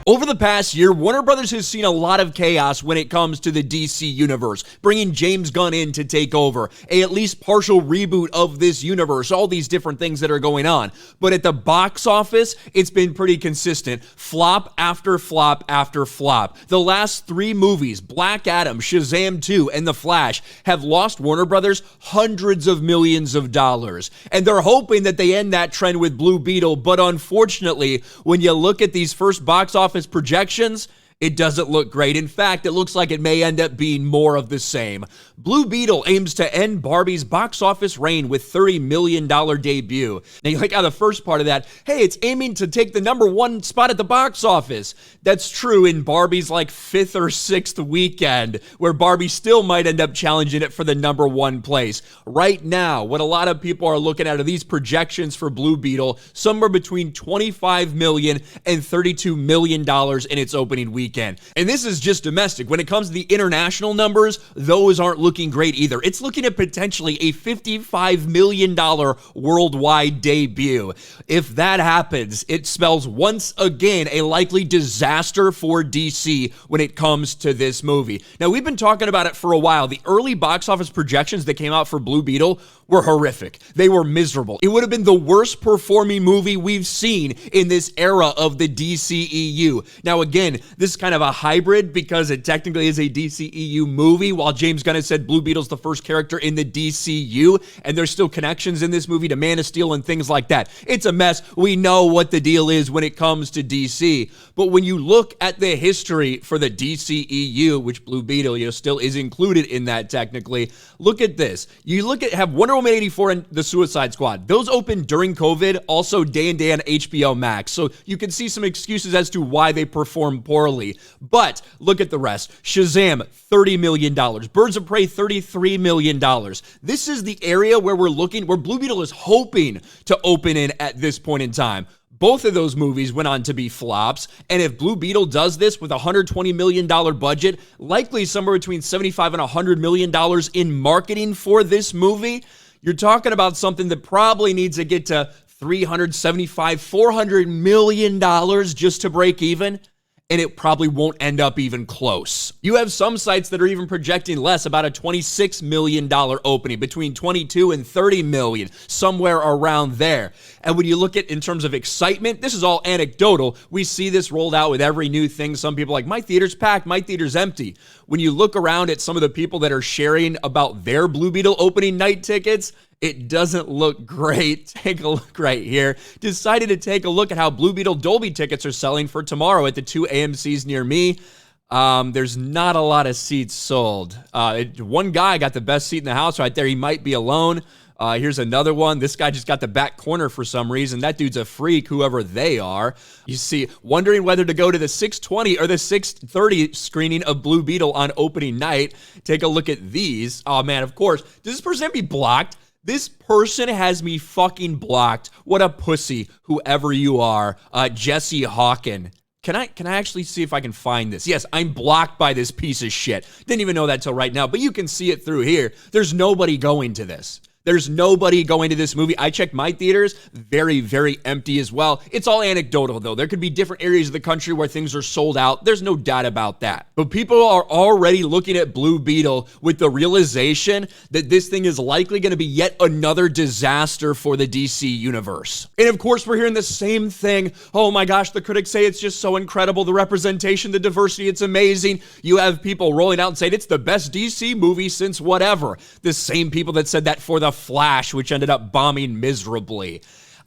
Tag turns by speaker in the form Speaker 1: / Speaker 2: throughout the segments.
Speaker 1: Over the past year, Warner Brothers has seen a lot of chaos when it comes to the DC universe, bringing James Gunn in to take over, a at least partial reboot of this universe, all these different things that are going on. But at the box office, it's been pretty consistent. Flop after flop after flop. The last 3 movies, Black Adam, Shazam 2, and The Flash, have lost Warner Brothers hundreds of millions of dollars. And they're hoping that they end that trend with Blue Beetle, but unfortunately, when you look at these first box office projections, it doesn't look great. In fact, it looks like it may end up being more of the same. Blue Beetle aims to end Barbie's box office reign with $30 million debut. Now, you like how the first part of that, hey, it's aiming to take the #1 spot at the box office. That's true in Barbie's like 5th or 6th weekend, where Barbie still might end up challenging it for the #1 place. Right now, what a lot of people are looking at are these projections for Blue Beetle, somewhere between $25 million and $32 million in its opening weekend. And this is just domestic. When it comes to the international numbers, those aren't looking great either. It's looking at potentially a $55 million worldwide debut. If that happens, it spells once again a likely disaster for DC when it comes to this movie. Now, we've been talking about it for a while. The early box office projections that came out for Blue Beetle were horrific. They were miserable. It would have been the worst performing movie we've seen in this era of the DCEU. Now, again, this is kind of a hybrid because it technically is a DCEU movie, while James Gunn has said Blue Beetle's the first character in the DCU, and there's still connections in this movie to Man of Steel and things like that. It's a mess. We know what the deal is when it comes to DC, but when you look at the history for the DCEU, which Blue Beetle, still is included in that technically, look at this. You look at, have Wonder Woman 84 and The Suicide Squad. Those opened during COVID, also day and day on HBO Max, so you can see some excuses as to why they performed poorly. But look at the rest. Shazam, $30 million. Birds of Prey, $33 million. This is the area where we're looking, where Blue Beetle is hoping to open in at this point in time. Both of those movies went on to be flops, and if Blue Beetle does this with a $120 million budget, likely somewhere between $75 and $100 million in marketing for this movie, you're talking about something that probably needs to get to $375, $400 million just to break even, and it probably won't end up even close. You have some sites that are even projecting less, about a $26 million opening, between $22 and $30 million, somewhere around there. And when you look at in terms of excitement, this is all anecdotal. We see this rolled out with every new thing. Some people are like, my theater's packed, my theater's empty. When you look around at some of the people that are sharing about their Blue Beetle opening night tickets, it doesn't look great. Take a look right here. Decided to take a look at how Blue Beetle Dolby tickets are selling for tomorrow at the 2 AMCs near me. There's not a lot of seats sold. One guy got the best seat in the house right there. He might be alone. Here's another one. This guy just got the back corner for some reason. That dude's a freak, whoever they are. You see, wondering whether to go to the 6:20 or the 6:30 screening of Blue Beetle on opening night. Take a look at these. Oh, man, of course. Does this person be blocked? This person has me fucking blocked. What a pussy, whoever you are. Jesse Hawken. Can I actually see if I can find this? Yes, I'm blocked by this piece of shit. Didn't even know that till right now, but you can see it through here. There's nobody going to this. There's nobody going to this movie. I checked my theaters, very, very empty as well. It's all anecdotal, though. There could be different areas of the country where things are sold out. There's no doubt about that. But people are already looking at Blue Beetle with the realization that this thing is likely going to be yet another disaster for the DC universe. And of course, we're hearing the same thing. Oh my gosh, the critics say it's just so incredible. The representation, the diversity, it's amazing. You have people rolling out and saying it's the best DC movie since whatever. The same people that said that for The Flash, which ended up bombing miserably.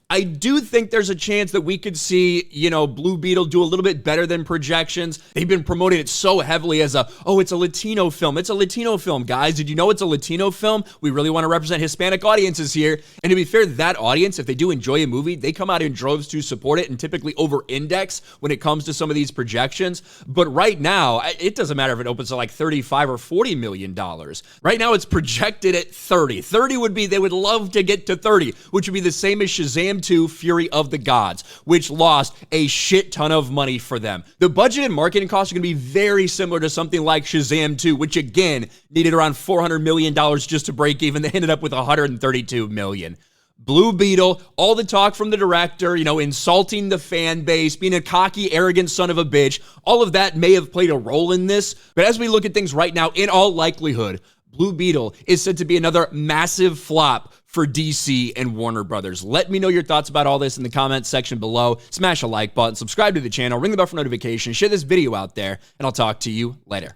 Speaker 1: I do think there's a chance that we could see, Blue Beetle do a little bit better than projections. They've been promoting it so heavily as it's a Latino film. It's a Latino film, guys. Did you know it's a Latino film? We really want to represent Hispanic audiences here. And to be fair, that audience, if they do enjoy a movie, they come out in droves to support it and typically over-index when it comes to some of these projections. But right now, it doesn't matter if it opens to like $35 or $40 million. Right now, it's projected at 30. 30 would be, they would love to get to 30, which would be the same as Shazam 2 Fury of the Gods, which lost a shit ton of money for them. The budget and marketing costs are going to be very similar to something like Shazam 2, which again needed around $400 million just to break even. They ended up with $132 million. Blue Beetle, all the talk from the director, insulting the fan base, being a cocky, arrogant son of a bitch, all of that may have played a role in this. But as we look at things right now, in all likelihood, Blue Beetle is said to be another massive flop for DC and Warner Brothers. Let me know your thoughts about all this in the comments section below. Smash a like button, subscribe to the channel, ring the bell for notifications, share this video out there, and I'll talk to you later.